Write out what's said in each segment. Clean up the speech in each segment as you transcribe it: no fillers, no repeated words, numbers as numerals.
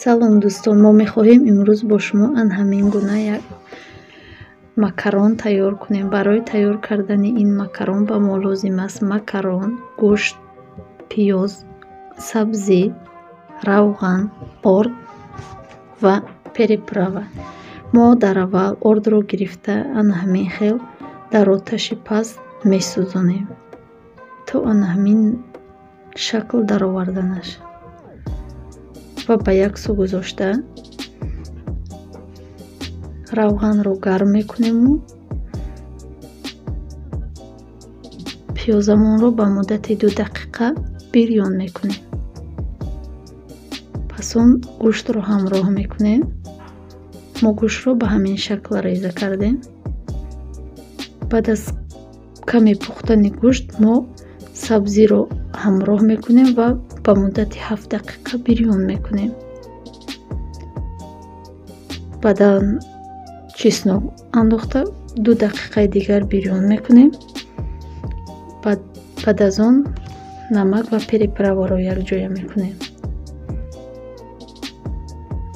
Салом дӯстон, мо мехоҳем имрӯз бо шумо анҳамин гуна як макарон тайёр кунем. Барои тайёр кардани ин макарон ба мо лозим аст макарон, гӯшт, пиёз, сабзӣ, равған, орд ва переправа. Мо дар аввал ордро гирифта анҳамин хел дар оташи паст месӯзонем, то анҳамин шакл дароварданаш. Ва ба як су гузошта равғанро гарм мекунему пиёзамонро ба муддати 2 дақиқа бирён мекунем. Пас он гӯштро ҳамроҳ мекунем. Мо гӯштро ба ҳамин шакл реза кардем. баъд аз каме пухтани гӯшт мо сабзиро ҳамроҳ мекунем ва ба муддати 7 дақиқа бирён мекунем. баъдан чеснок андохта 2 дақиқаи дигар бирён мекунем. баъд аз он намак ва переправаро якҷоя мекунем.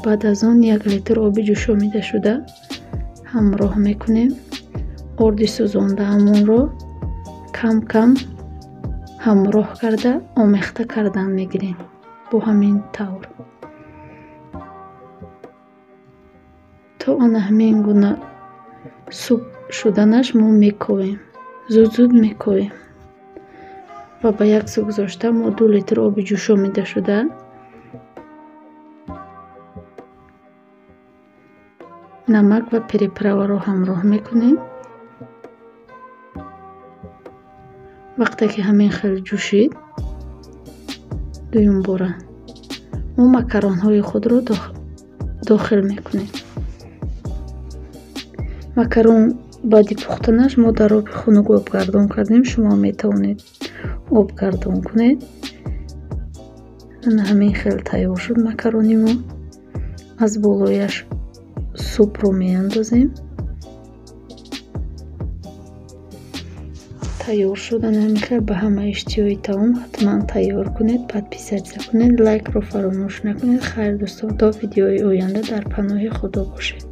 баъд аз он 1 литр оби ҷӯшомидашуда ҳамроҳ мекунем. орди сӯзондаамонро кам кам ҳамроҳ карда омехта кардан мегирем. бо ҳамин тавр то анҳамин гуна суп шуданаш мо мековем. зуд мековем. ва ба як су гузошта мо 2 литр оби ҷӯшомидашуда намак ва переправаро ҳамроҳ мекунем. вақте ки ҳамин хел ҷӯшид, дуюм бора мо макаронҳои худро дохил мекунем. макарон баъди пухтанаш мо дар оби хунук обгардон кардем. шумо метавонед обгардон кунед. ҳамин хел тайёр шуд макарони мо. аз болояш супро меандозем. тайёр шуд. ҳамин хел ба ҳама иштиёи таом ҳатман тайёр кунед. подписатсия кунед. лайкро фаромӯш накунед. хайр дӯстон, то видеои оянда дар паноҳи худо бошед.